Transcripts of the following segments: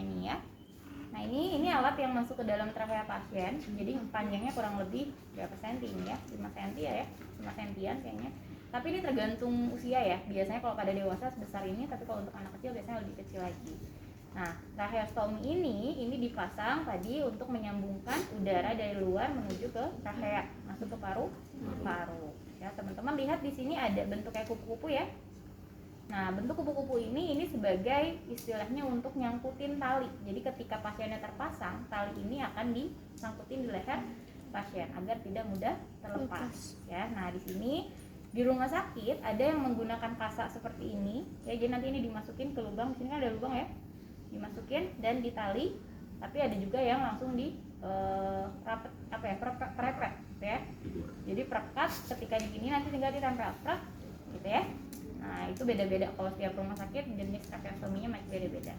ini ya. Nah ini alat yang masuk ke dalam trachea pasien. Jadi panjangnya kurang lebih berapa senti ini ya? 5 senti ya, 5 sentian kayaknya. Tapi ini tergantung usia ya. Biasanya kalau pada dewasa sebesar ini, tapi kalau untuk anak kecil biasanya lebih kecil lagi. Nah, tracheostomi ini dipasang tadi untuk menyambungkan udara dari luar menuju ke trachea, masuk ke paru-paru. Ya, teman-teman lihat di sini ada bentuk kayak kupu-kupu ya. Nah, bentuk kupu-kupu ini sebagai istilahnya untuk nyangkutin tali. Jadi ketika pasiennya terpasang, tali ini akan disangkutin di leher pasien agar tidak mudah terlepas. Ya, nah di sini di rumah sakit ada yang menggunakan kasak seperti ini. Ya, jadi nanti ini dimasukin ke lubang. Di sini kan ada lubang ya. Dimasukin dan ditali. Tapi ada juga yang langsung di perepet ya. Jadi perekat ketika di sini nanti tinggal ditempel gitu ya. Nah itu beda-beda kalau setiap rumah sakit jenis tracheostominya masih beda-beda.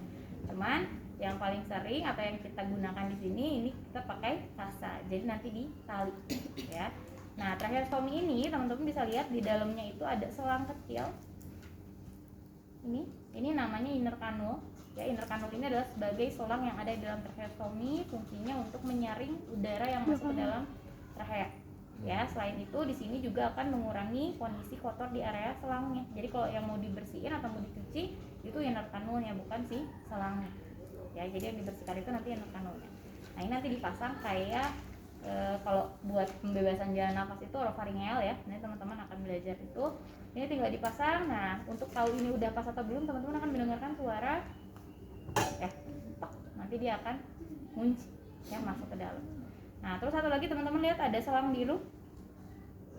Cuman yang paling sering atau yang kita gunakan di sini ini kita pakai kasa. Jadi nanti ditali ya. Nah tracheostomi ini teman-teman bisa lihat di dalamnya itu ada selang kecil. Ini namanya inner canal. Ya, inner canal ini adalah sebagai selang yang ada di dalam tracheostomi, fungsinya untuk menyaring udara yang masuk ke dalam trachea. Ya, selain itu di sini juga akan mengurangi kondisi kotor di area selangnya. Jadi kalau yang mau dibersihin atau mau dicuci itu inner canalnya, bukan si selangnya. Ya, jadi yang dibersihkan itu nanti inner canalnya. Nah, ini nanti dipasang kayak kalau buat pembebasan jalan nafas itu orofaringel ya. Nanti teman-teman akan belajar itu. Ini tinggal dipasang. Nah, untuk tahu ini udah pas atau belum, teman-teman akan mendengarkan suara nanti dia akan ngunci ya masuk ke dalam. Nah terus satu lagi teman-teman lihat ada selang biru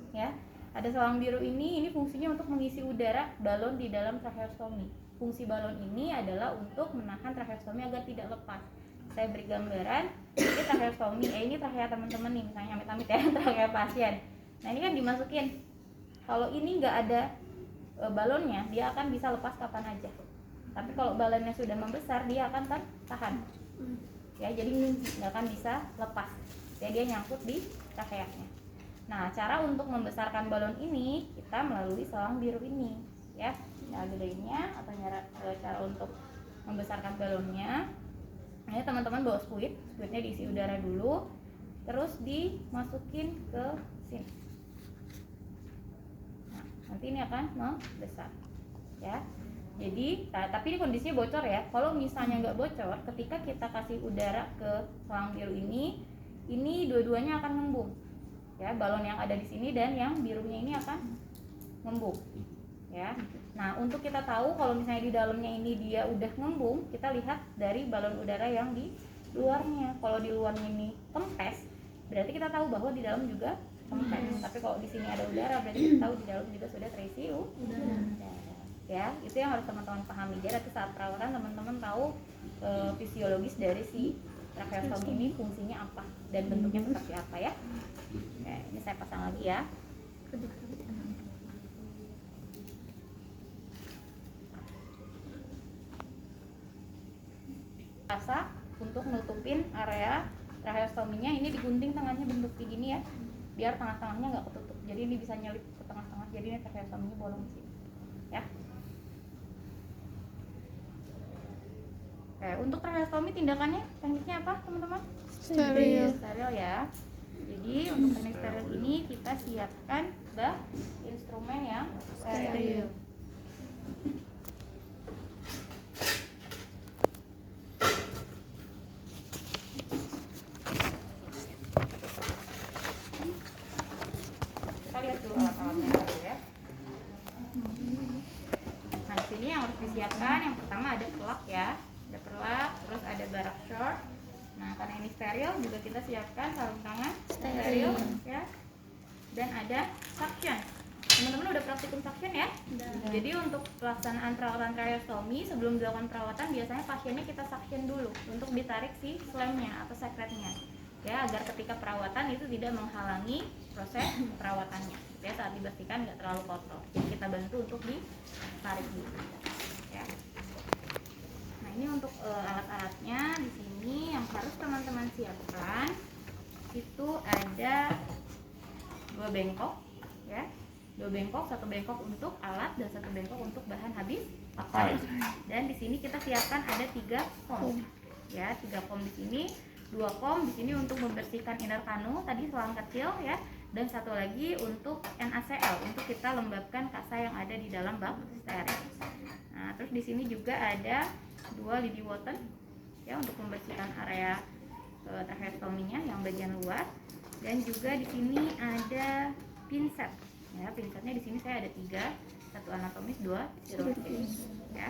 ya, ada selang biru ini fungsinya untuk mengisi udara balon di dalam tracheostomi. Fungsi balon ini adalah untuk menahan tracheostomi agar tidak lepas. Saya beri gambaran ini tracheostomi, ini trachea teman-teman nih misalnya amit-amit ya trachea pasien. Nah ini kan dimasukin, kalau ini nggak ada balonnya dia akan bisa lepas kapan aja. Tapi kalau balonnya sudah membesar dia akan tahan ya, jadi nggak akan bisa lepas ya, dia nyangkut di tracheanya. Nah cara untuk membesarkan balon ini kita melalui selang biru ini ya. Cara gedenya atau cara untuk membesarkan balonnya ini teman-teman bawa squidnya diisi udara dulu, terus dimasukin ke sini. Nah nanti ini akan membesar ya. Jadi, tapi ini kondisinya bocor ya. Kalau misalnya nggak bocor, ketika kita kasih udara ke selang biru ini dua-duanya akan ngembung. Ya, balon yang ada di sini dan yang birunya ini akan ngembung. Ya. Nah, untuk kita tahu kalau misalnya di dalamnya ini dia udah ngembung, kita lihat dari balon udara yang di luarnya. Kalau di luarnya ini kempes, berarti kita tahu bahwa di dalam juga kempes. Tapi kalau di sini ada udara, berarti kita tahu di dalam juga sudah terisi udara. Ya, itu yang harus teman-teman pahami. Jadi nanti saat perawatan teman-teman tahu fisiologis dari si tracheostomi ini fungsinya apa dan bentuknya seperti apa ya. Oke, ini saya pasang lagi ya. Kasa untuk nutupin area tracheostominya, ini digunting tangannya bentuk kayak gini ya, biar tengah-tengahnya nggak ketutup. Jadi ini bisa nyelip ke tengah-tengah, jadi ini tracheostominya bolong di sini ya. Oke, untuk tracheostomi tindakannya tekniknya apa teman-teman? Steril ya. Jadi untuk teknik steril ini kita siapkan instrumen yang steril. Kita lihat dulu alat-alatnya dulu ya. Nah di sini yang harus disiapkan yang pertama ada pelak ya. Ada pelak, terus ada barak short. Nah karena ini steril juga kita siapkan sarung tangan steril ya. Dan ada suction. Teman-teman udah praktikum suction ya? Jadi untuk pelaksanaan perawatan tracheostomi sebelum dilakukan perawatan biasanya pasiennya kita suction dulu untuk ditarik si slamnya atau sekretnya ya, agar ketika perawatan itu tidak menghalangi proses perawatannya ya, saat dibersihkan nggak terlalu kotor. Jadi kita bantu untuk ditarik dulu ya. Nah ini untuk alat-alatnya di sini yang harus teman-teman siapkan itu ada 2 bengkok ya, 2 bengkok, 1 bengkok untuk alat dan 1 bengkok untuk bahan habis pakai. Dan di sini kita siapkan ada 3 foam ya, 3 kom di sini, 2 kom di sini untuk membersihkan inner canal tadi selang kecil ya, dan satu lagi untuk NaCl untuk kita lembabkan kasa yang ada di dalam bak steril. Nah, terus di sini juga ada 2 lidi Wotten ya untuk membersihkan area tracheostominya yang bagian luar, dan juga di sini ada pinset ya, pinsetnya di sini saya ada 3, 1 anatomis, 2 chirurgis ya,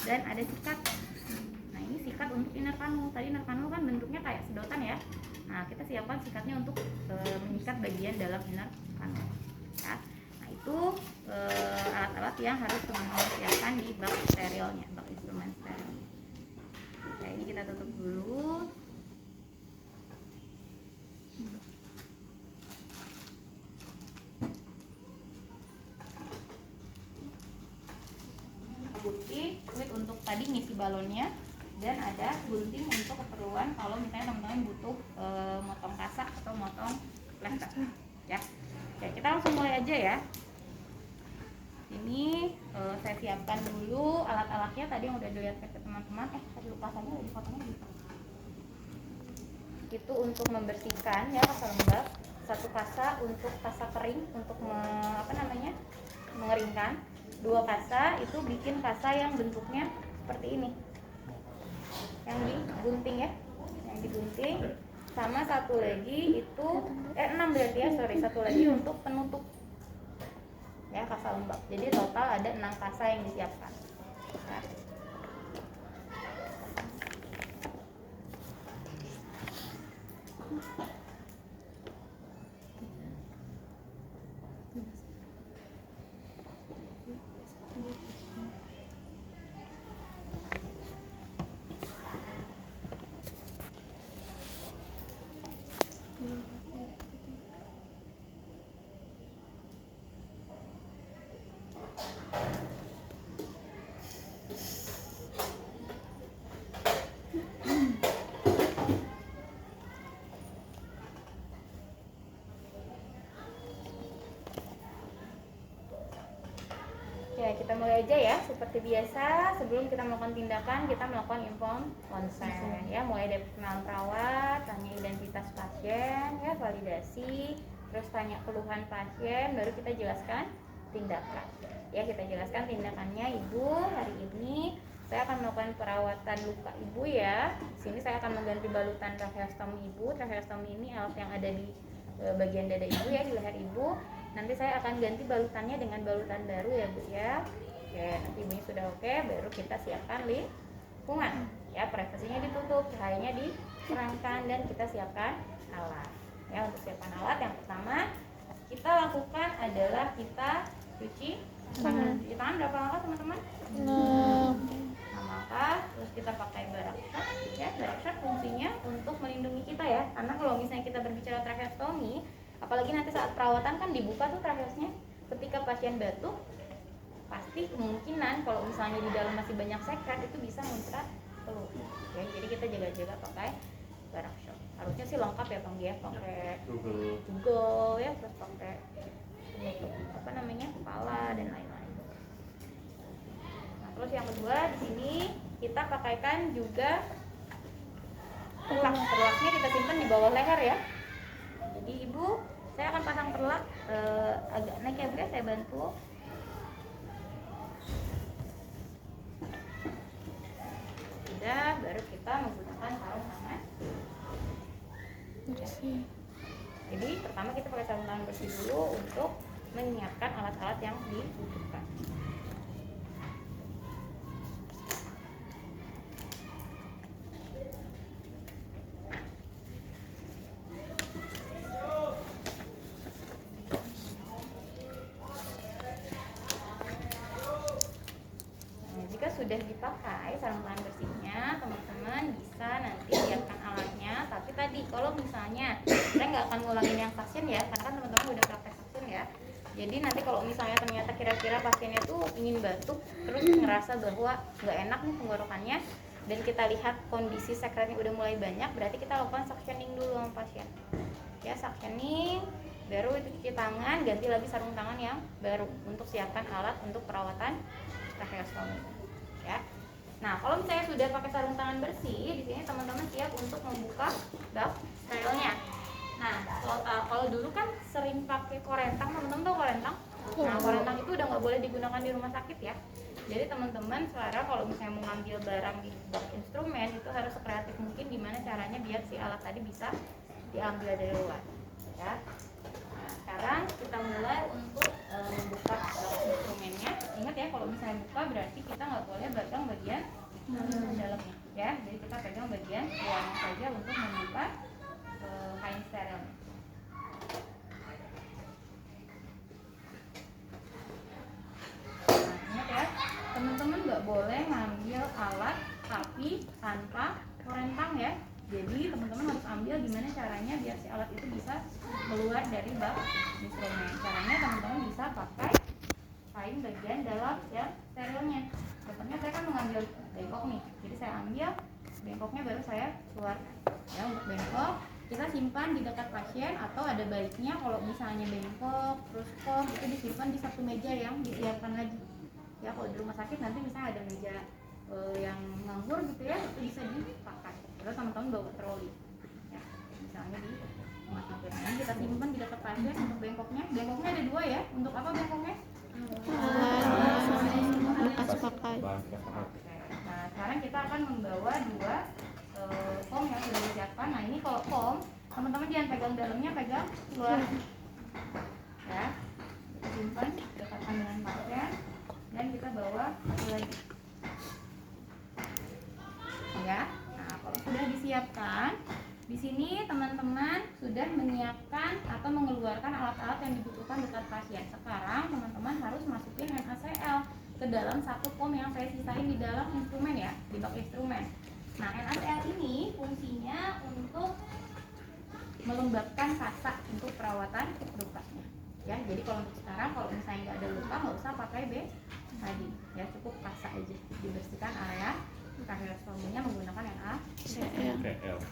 dan ada sikat. Nah, ini sikat untuk inner canal. Tadi inner canal kan bentuknya kayak sedotan ya. Nah, kita siapkan sikatnya untuk mengikat bagian dalam inner canal ya. Nah, itu alat-alat yang harus teman-teman siapkan di bak sterilnya, bak instrumen steril. Oke, ini kita tutup dulu. Bukti kulit untuk tadi ngisi balonnya, dan ada gunting untuk keperluan kalau misalnya teman-teman butuh motong kasak atau motong plester ya. Oke, kita langsung mulai aja ya. Ini saya siapkan dulu alat-alatnya tadi yang udah dilihat ke teman-teman. Tadi lupa saja di fotonya gitu. Itu untuk membersihkan ya kasa lembab, 1 kasa untuk kasa kering untuk mengeringkan, 2 kasa itu bikin kasa yang bentuknya seperti ini, yang digunting ya, yang digunting, sama 1 lagi itu 6 berarti ya, sorry, 1 lagi untuk penutup ya kasa lembab. Jadi total ada 6 kasa yang disiapkan. Nah, ya, kita mulai aja ya. Seperti biasa, sebelum kita melakukan tindakan, kita melakukan inform consent ya. Mulai dari perkenalan perawat, tanya identitas pasien ya, validasi, terus tanya keluhan pasien, baru kita jelaskan tindakan ya. Kita jelaskan tindakannya. Ibu, hari ini saya akan melakukan perawatan luka ibu ya. Di sini saya akan mengganti balutan tracheostomi ibu. Tracheostomi ini alat yang ada di bagian dada ibu ya, di leher ibu. Nanti saya akan ganti balutannya dengan balutan baru ya Bu ya. Oke, nanti ibunya sudah oke, baru kita siapkan lingkungan ya. Privasinya ditutup, cahayanya diterangkan, dan kita siapkan alat ya. Untuk siapkan alat, yang pertama kita lakukan adalah kita cuci tangan. Cuci tangan berapa langkah teman-teman? 6 langkah. Terus kita pakai barakshot ya. Barakshot fungsinya untuk melindungi kita ya, karena kalau misalnya kita berbicara tracheostomi, apalagi nanti saat perawatan kan dibuka tuh tracheosnya, ketika pasien batuk pasti kemungkinan kalau misalnya di dalam masih banyak sekret itu bisa muncrat keluar ya. Jadi kita jaga-jaga pakai barakshot. Harusnya sih lengkap ya Bang ya, pakai Google ya, terus pakai kepala dan lain-lain. Nah, terus yang kedua di sini kita pakaikan juga perlak. Perlaknya kita simpan di bawah leher ya. Jadi ibu, saya akan pasang perlak agak naik ya Bu ya, saya bantu. Sudah, baru kita menggunakan sarung tangan. Jadi pertama kita pakai sarung tangan bersih dulu untuk menyiapkan alat-alat yang dibutuhkan. Sudah dipakai sarung tangan bersihnya, teman-teman bisa nanti siapkan alatnya. Tapi tadi kalau misalnya saya nggak akan ngulangin yang vaksin ya, karena kan teman-teman udah praktek vaksin ya. Jadi nanti kalau misalnya ternyata kira-kira pasiennya tuh ingin batuk, terus ngerasa bahwa nggak enak nih tenggorokannya, dan kita lihat kondisi sekretnya udah mulai banyak, berarti kita lakukan suctioning dulu sama pasien. Ya, suctioning, baru itu cuci tangan, ganti lagi sarung tangan yang baru untuk siapkan alat untuk perawatan tracheostomi. Ya. Nah, kalau misalnya sudah pakai sarung tangan bersih, di sini teman-teman siap untuk membuka bak sterilnya. Nah, kalau dulu kan sering pakai korentang, teman-teman tahu korentang? Nah, korentang itu udah nggak boleh digunakan di rumah sakit ya. Jadi teman-teman sekarang kalau misalnya mau ngambil barang di bak instrumen itu harus sekreatif mungkin gimana caranya biar si alat tadi bisa diambil dari luar. Ya. Nah, sekarang kita mulai untuk membuka instrumennya. Ingat ya, kalau misalnya buka berarti kita nggak boleh pegang bagian dalamnya, ya. Jadi kita pegang bagian luarnya saja untuk membuka kain steril. Nah, ingat ya, teman-teman nggak boleh ngambil alat tapi tanpa korentang ya. Jadi teman-teman harus ambil gimana caranya biar si alat itu bisa keluar dari bak instrumen. Caranya teman-teman bisa pakai kain bagian dalam yang sterilnya. Contohnya saya kan mengambil bengkok nih, jadi saya ambil bengkoknya baru saya keluarkan. Ya, untuk bengkok kita simpan di dekat pasien atau ada baiknya kalau misalnya bengkok terus kom itu disimpan di satu meja yang disiapkan lagi. Ya, kalau di rumah sakit nanti misalnya ada meja yang nganggur gitu ya, itu bisa dipakai. Terus teman-teman bawa troli, ya, misalnya di rumah sakit. Nah, kita simpan di dekat pasien untuk bengkoknya. Bengkoknya ada dua ya. Untuk apa bengkoknya? Bekas pakai. Nah, sekarang kita akan membawa dua kom yang sudah disiapkan. Nah, ini kalau kom, teman-teman jangan pegang dalamnya, pegang luar. Ya, kita simpan dekatkan dengan pasien dan kita bawa lagi. Ya, nah kalau sudah disiapkan, di sini teman-teman sudah menyiapkan atau mengeluarkan alat-alat yang dibutuhkan dekat pasien. Sekarang teman-teman harus masukin NaCl ke dalam satu kom yang saya sisain di dalam instrumen ya, di bak instrumen. Nah, NaCl ini fungsinya untuk melembabkan kasak untuk perawatan lukanya. Ya, jadi kalau untuk sekarang kalau misalnya nggak ada luka nggak usah pakai B tadi, ya cukup kasak aja, dibersihkan area tracheostominya menggunakan NaCl.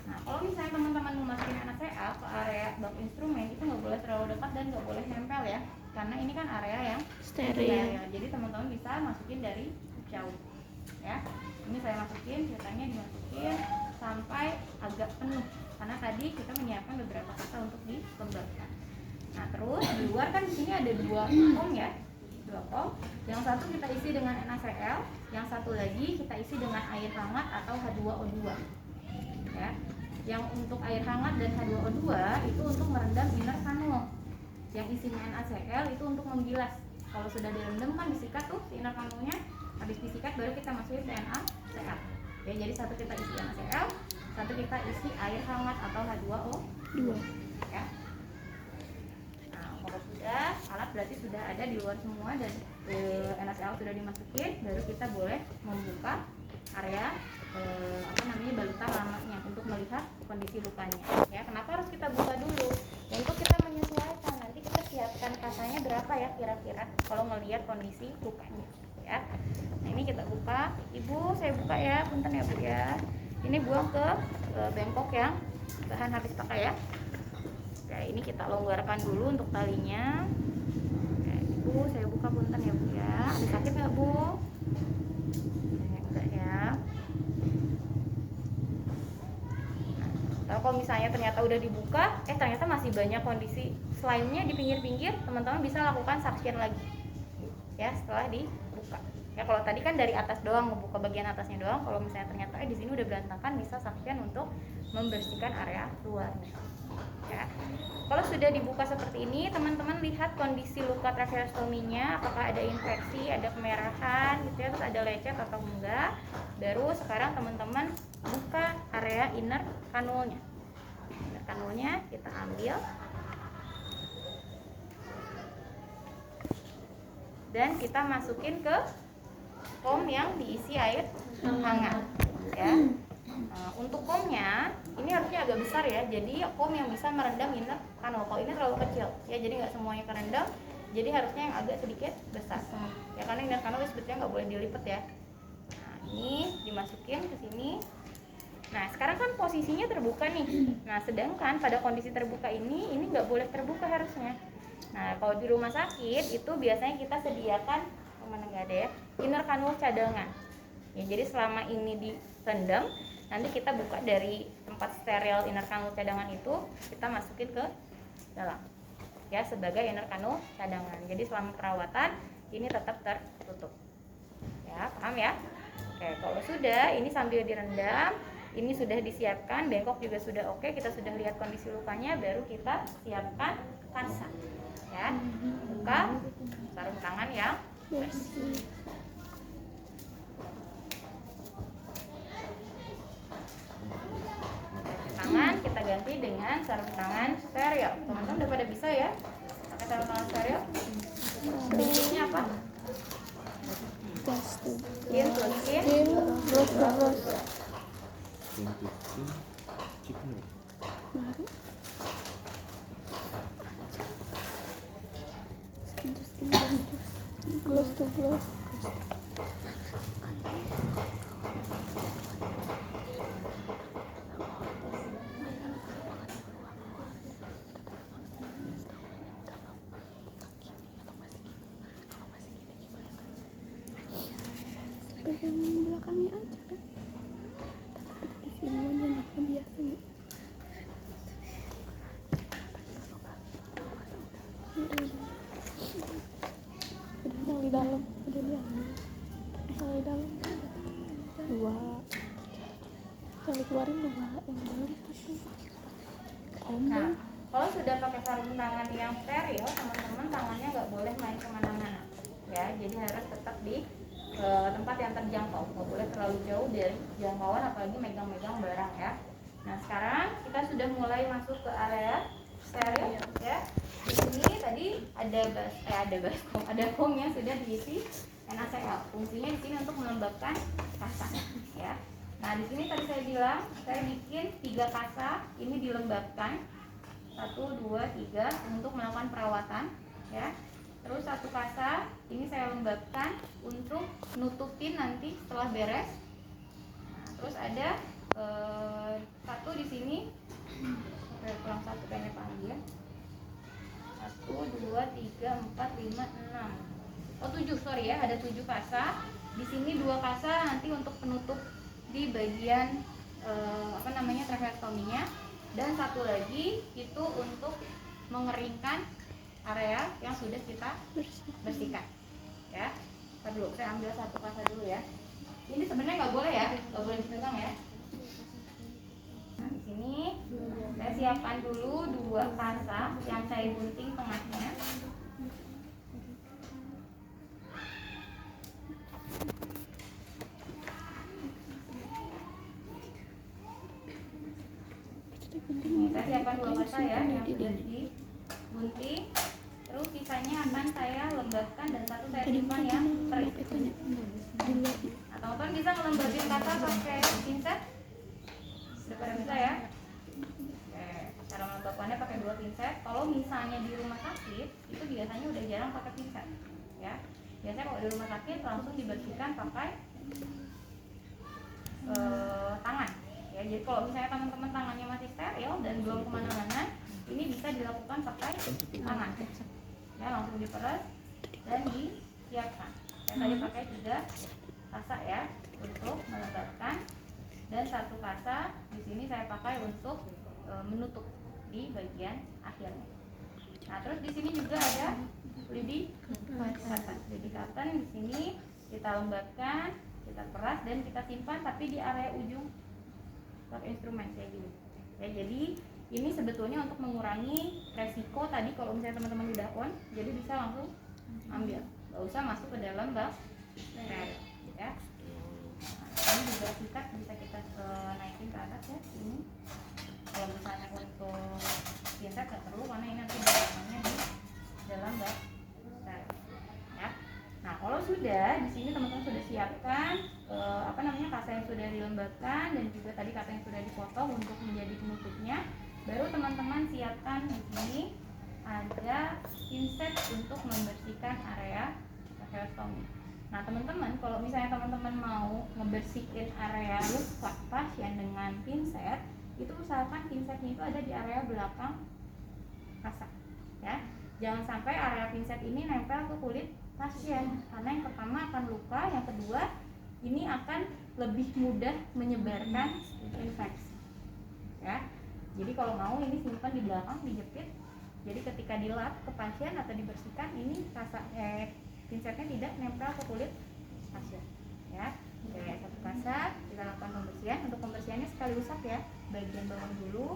Nah, kalau misalnya teman-teman memasukin NaCl ke area bak instrumen itu nggak boleh terlalu dekat dan nggak boleh nempel ya, karena ini kan area yang steril. Jadi teman-teman bisa masukin dari jauh. Ya, ini saya masukin, ceritanya dimasukin sampai agak penuh, karena tadi kita menyiapkan beberapa kata untuk dilembabkan. Nah, terus di luar kan di sini ada dua kom ya. Dua kom, yang satu kita isi dengan NaCl, yang satu lagi kita isi dengan air hangat atau H2O2. Ya. Yang untuk air hangat dan H2O2 itu untuk merendam inner kanul. Yang isinya NaCl itu untuk membilas. Kalau sudah direndam kan disikat tuh si inner kanulnya, habis disikat baru kita masukin ke NaCl. Ya, jadi satu kita isi NaCl, satu kita isi air hangat atau H2O2. Ya. Kalau sudah, alat berarti sudah ada di luar semua dan NaCl sudah dimasukin, baru kita boleh membuka area balutan lamanya untuk melihat kondisi lukanya. Ya, kenapa harus kita buka dulu? Ya, untuk kita menyesuaikan, nanti kita siapkan kasanya berapa ya kira-kira kalau melihat kondisi lukanya. Ya, nah ini kita buka. Ibu, saya buka ya, punten ya Bu ya. Ini buang ke bengkok yang bahan habis pakai ya. Ya, ini kita longgarkan dulu untuk talinya. Oke, Ibu, saya buka punten ya Bu ya. Ada sakit nggak Bu? Enggak ya. Nah, kalau misalnya ternyata udah dibuka, ternyata masih banyak kondisi selainnya di pinggir-pinggir, teman-teman bisa lakukan suction lagi. Ya, setelah dibuka. Ya, kalau tadi kan dari atas doang, ngebuka bagian atasnya doang. Kalau misalnya ternyata di sini udah berantakan, bisa suction untuk membersihkan area luarnya. Ya. Kalau sudah dibuka seperti ini, teman-teman lihat kondisi luka tracheostominya, apakah ada infeksi, ada kemerahan gitu ya, terus ada lecet atau enggak. Baru sekarang teman-teman buka area inner kanulnya. Inner kanulnya kita ambil dan kita masukin ke kom yang diisi air hangat ya. Untuk komnya ini harusnya agak besar ya, jadi kom yang bisa merendam inner kanul. Kalau ini terlalu kecil ya, jadi nggak semuanya kerendam, jadi harusnya yang agak sedikit besar ya, karena inner kanul sebetulnya nggak boleh dilipat ya. Nah, ini dimasukin ke sini. Nah, sekarang kan posisinya terbuka nih. Nah, sedangkan pada kondisi terbuka ini nggak boleh terbuka harusnya. Nah, kalau di rumah sakit itu biasanya kita sediakan, mana nggak ada ya, inner kanul cadangan. Ya, jadi selama ini rendam, nanti kita buka dari tempat steril inner kanul cadangan itu, kita masukin ke dalam ya sebagai inner kanul cadangan. Jadi selama perawatan ini tetap tertutup ya, paham ya? Oke, kalau sudah ini sambil direndam, ini sudah disiapkan, bengkok juga sudah oke, kita sudah lihat kondisi lukanya, baru kita siapkan kasa ya. Buka sarung tangan yang bersih. Tangan kita ganti dengan sarung tangan steril. Teman-teman udah pada bisa ya pakai sarung tangan steril? Prinsipnya apa? Skin to skin, Brush to brush. Gloss to gloss. Bagian belakangnya aja kan. Di sini aja nah, biasa nih. Udah yang di dalam, udah dia. Yang di dalam dua, yang dikeluarin dua, yang di dalam satu. Nah, kalau sudah pakai sarung tangan yang steril, teman-teman tangannya nggak boleh main kemana-mana, ya. Jadi harus tetap di tempat yang terjangkau, nggak boleh terlalu jauh dari jangkauan, apalagi megang-megang barang ya. Nah, sekarang kita sudah mulai masuk ke area steril, ya. Di sini tadi ada foam yang sudah diisi NaCl. Fungsinya di sini untuk melembabkan kasa, ya. Nah, di sini tadi saya bilang saya bikin 3 kasa, ini dilembabkan 1, 2, 3 untuk melakukan perawatan ya. Terus 1 kasa ini saya lembabkan untuk nutupin nanti setelah beres. Nah, terus ada 1 di sini, kurang 1 kayaknya panggil. 1, 2, 3, 4, 5, 6. Oh 7, sorry ya, ada 7 kasa. Di sini 2 kasa nanti untuk penutup di bagian tracheostominya, dan 1 lagi itu untuk mengeringkan area yang sudah kita bersihkan ya. Ntar dulu saya ambil 1 kasa dulu ya. Ini sebenarnya nggak boleh ya, nggak boleh dipegang ya. Nah, di sini saya siapkan dulu 2 kasa yang saya gunting tengahnya. Saya siapkan 2 kasa ya yang sudah digunting. Terus sisanya akan saya lembabkan dan 1 saya simpan yang kering. Atau teman bisa ngelembabin kasa pakai pinset? Sudah pada bisa ya? Oke, cara melembabkannya pakai 2 pinset. Kalau misalnya di rumah sakit itu biasanya udah jarang pakai pinset ya. Biasanya kalau di rumah sakit langsung dibersihkan pakai tangan ya. Jadi kalau misalnya teman-teman tangannya masih steril dan belum kemana-mana, ini bisa dilakukan pakai tangan ya, langsung diperes dan disiapkan. Saya tadi pakai 3 kasa ya untuk melembabkan, dan 1 kasa di sini saya pakai untuk menutup di bagian akhirnya. Nah, terus di sini juga ada lidi cotton. Di sini kita lembabkan, kita peras dan kita simpan, tapi di area ujung pakai instrumen kayak gini ya. Jadi ini sebetulnya untuk mengurangi resiko tadi kalau misalnya teman-teman udah on, jadi bisa langsung ambil, nggak usah masuk ke dalam bak steril ya. Nah, ini juga sikat bisa kita naikin ke atas ya ini. Kalau misalnya untuk pinset nggak perlu karena ini nanti belakangnya di dalam bak steril ya. Nah, kalau sudah di sini teman-teman sudah siapkan kasa yang sudah dilembabkan dan juga tadi kasa yang sudah dipotong untuk menjadi penutupnya, baru teman-teman siapkan di sini ada pinset untuk membersihkan area tracheostomi. Nah, teman-teman kalau misalnya teman-teman mau membersihkan area luka pasien dengan pinset, itu usahakan pinsetnya itu ada di area belakang kasa ya. Jangan sampai area pinset ini nempel ke kulit pasien, karena yang pertama akan luka, yang kedua ini akan lebih mudah menyebarkan infeksi. Ya, jadi kalau mau ini simpan di belakang, dijepit. Jadi ketika dilap ke pasien atau dibersihkan, ini pinsetnya tidak nempel ke kulit pasien. Ya, oke, satu kasar kita lakukan pembersihan. Untuk pembersihannya sekali usap ya, bagian bawah dulu.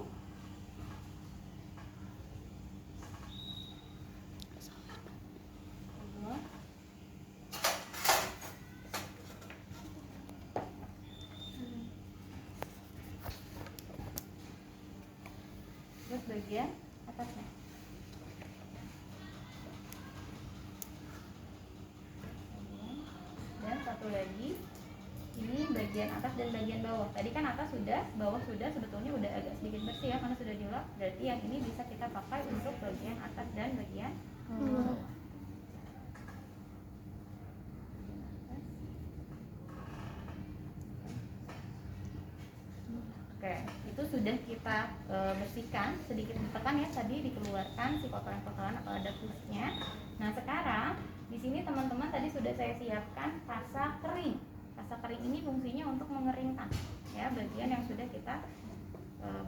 Terus bagian atasnya. Dan satu lagi, ini bagian atas dan bagian bawah. Tadi kan atas sudah, bawah sudah, sebetulnya udah agak sedikit bersih ya karena sudah dilap. Berarti yang ini bisa kita pakai untuk bagian atas dan bagian bawah. Oke, itu sudah kita bersihkan, sedikit ditekan ya tadi, dikeluarkan si kotoran-kotoran atau ada pusnya. Nah sekarang di sini teman-teman tadi sudah saya siapkan kasa kering. Kasa kering ini fungsinya untuk mengeringkan ya bagian yang sudah kita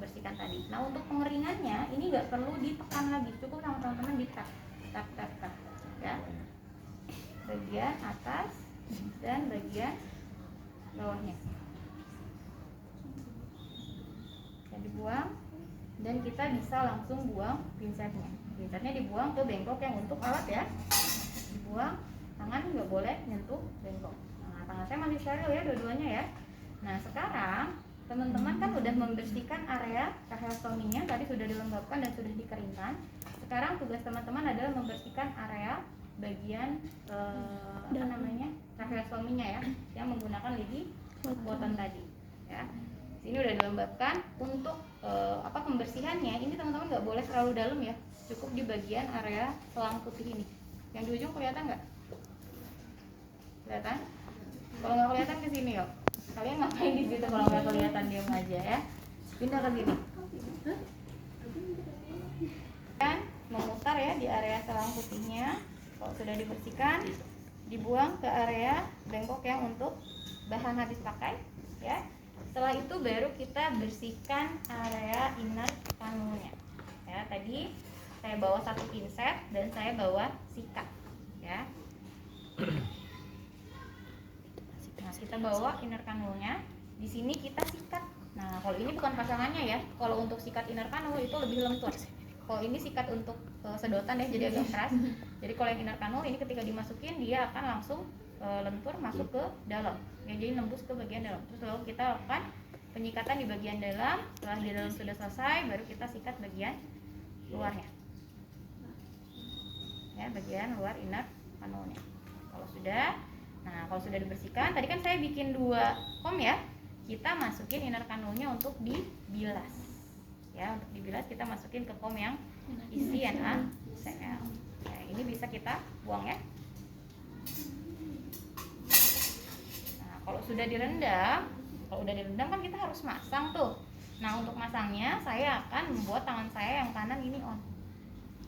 bersihkan tadi. Nah untuk pengeringannya ini nggak perlu ditekan lagi, cukup sama teman-teman di-tap, tap ya. Bagian atas dan bagian bawahnya. Dibuang dan kita bisa langsung buang pinsetnya. Pinsetnya dibuang ke bengkok yang untuk alat ya. Dibuang, tangan nggak boleh nyentuh bengkok. Nah, tangan saya masih steril ya dua-duanya ya. Nah sekarang teman-teman kan udah membersihkan area tracheostominya, tadi sudah dilembabkan dan sudah dikeringkan. Sekarang tugas teman-teman adalah membersihkan area bagian tracheostominya ya, yang menggunakan lidi boton tadi ya. Ini udah dilembabkan. Untuk pembersihannya ini teman-teman nggak boleh terlalu dalam ya, cukup di bagian area selang putih ini. Yang di ujung kelihatan nggak? Kelihatan? Kalau nggak kelihatan ke sini yuk. Kalian ngapain di situ kalau nggak kelihatan, diam aja ya. Pindah ke sini. Dan memutar ya di area selang putihnya. Kalau sudah dibersihkan, dibuang ke area bengkok yang untuk bahan habis pakai ya. Setelah itu baru kita bersihkan area inner kanulnya. Ya, tadi saya bawa satu pinset dan saya bawa sikat. Ya. Nah, kita bawa inner kanulnya. Di sini kita sikat. Nah, kalau ini bukan pasangannya ya. Kalau untuk sikat inner kanul itu lebih lentur. Kalau ini sikat untuk sedotan ya, jadi agak keras. Jadi kalau yang inner kanul ini ketika dimasukin dia akan langsung lentur masuk ke dalam. Ya, jadi nembus ke bagian dalam. Terus lalu kita lakukan penyikatan di bagian dalam. Setelah di dalam sudah selesai, baru kita sikat bagian luarnya. Ya, bagian luar inner kanulnya. Kalau sudah dibersihkan, tadi kan saya bikin 2 kom ya. Kita masukin inner kanulnya untuk dibilas. Ya, untuk dibilas kita masukin ke kom yang isi NaCl. Nah, ini bisa kita buang ya. Kalau sudah direndam kan kita harus masang tuh. Nah untuk masangnya saya akan membuat tangan saya yang kanan ini on.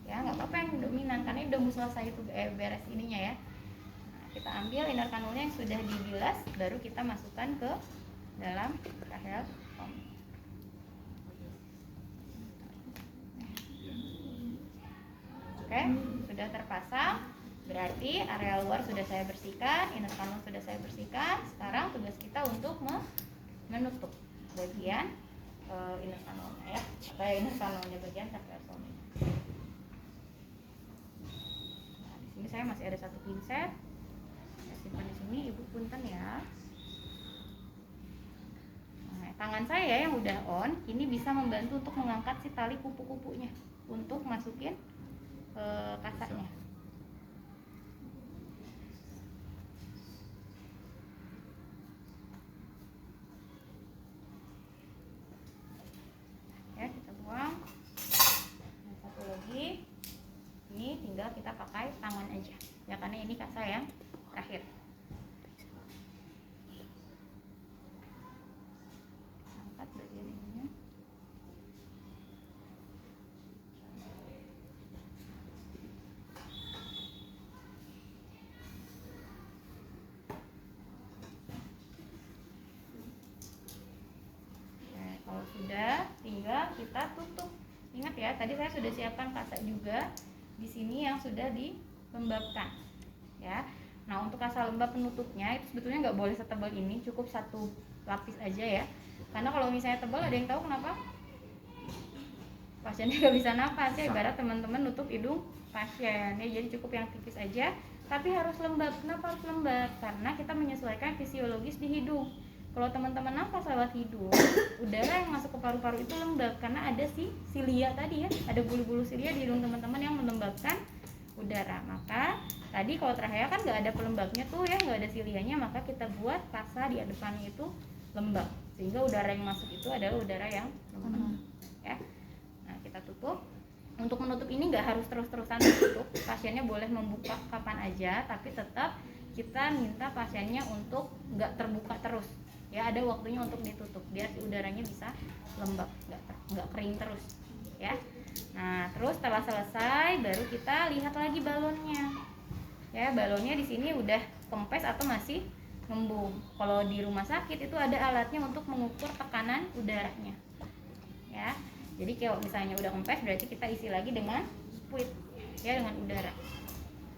Ya nggak apa-apa yang dominan karena ini udah mau selesai itu beres ininya ya. Nah, kita ambil inner kanulnya yang sudah dibilas, baru kita masukkan ke dalam tracheostomi. Oke, sudah terpasang. Berarti area luar sudah saya bersihkan, inner kanul sudah saya bersihkan. Sekarang tugas kita untuk menutup bagian inner kanulnya ya, atau inner kanulnya bagian tracheostomi. Nah, di sini saya masih ada satu pinset. Saya simpan di sini, Ibu punten ya. Nah, tangan saya yang udah on, ini bisa membantu untuk mengangkat si tali kupu-kupunya untuk masukin kasarnya. Ya, kita buang. Nah, satu lagi, ini tinggal kita pakai tangan aja ya, karena ini kasa yang terakhir. Angkat bagian ininya. Sudah, tinggal kita tutup. Ingat ya, tadi saya sudah siapkan kasa juga di sini yang sudah dilembabkan. Ya. Nah, untuk kasa lembab penutupnya itu sebetulnya nggak boleh setebal ini, cukup 1 lapis aja ya. Karena kalau misalnya tebal, ada yang tahu kenapa? Pasiennya nggak bisa nafas ya, ibarat teman-teman nutup hidung pasien ya. Jadi cukup yang tipis aja, tapi harus lembab. Kenapa harus lembab? Karena kita menyesuaikan fisiologis di hidung. Kalau teman-teman nafas lewat hidung, udara yang masuk ke paru-paru itu lembab karena ada silia tadi ya, ada bulu-bulu silia di hidung teman-teman yang melembabkan udara. Maka tadi kalau trachea kan nggak ada pelembabnya tuh ya, nggak ada silianya, maka kita buat kasa di depannya itu lembab sehingga udara yang masuk itu adalah udara yang lembab ya. Nah, kita tutup. Untuk menutup ini nggak harus terus-terusan ditutup, pasiennya boleh membuka kapan aja, tapi tetap kita minta pasiennya untuk nggak terbuka terus ya, ada waktunya untuk ditutup biar si udaranya bisa lembab, nggak kering terus ya. Nah, terus setelah selesai baru kita lihat lagi balonnya ya. Balonnya di sini udah kempes atau masih ngembung. Kalau di rumah sakit itu ada alatnya untuk mengukur tekanan udaranya ya. Jadi kalau misalnya udah kempes berarti kita isi lagi dengan spuit ya, dengan udara.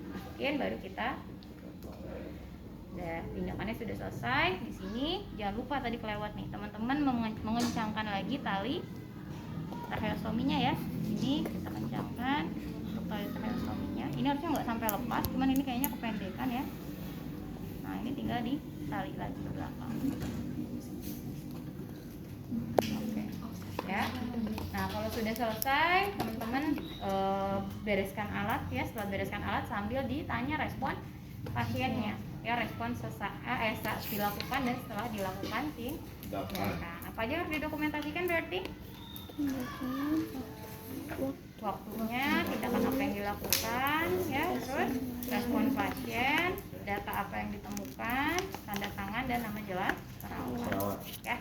Masukin baru kita tutup. Nah, tindakannya sudah selesai. Di sini jangan lupa tadi kelewat nih, teman-teman mengencangkan lagi tali tracheostominya ya. Ini kita kencangkan untuk tali tracheostominya. Ini harusnya nggak sampai lepas, cuman ini kayaknya kependekan ya. Nah, ini tinggal ditali lagi ke belakang. Oke. Ya. Nah, kalau sudah selesai, teman-teman bereskan alat ya. Setelah bereskan alat sambil ditanya respon pasiennya ya, respon saat dilakukan dan setelah dilakukan tindakan. Apa aja harus didokumentasikan berarti? Waktunya, tindakan apa yang dilakukan ya, terus respon pasien, data apa yang ditemukan, tanda tangan dan nama jelas perawat ya.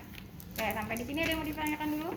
Oke, sampai di sini ada yang mau ditanyakan dulu?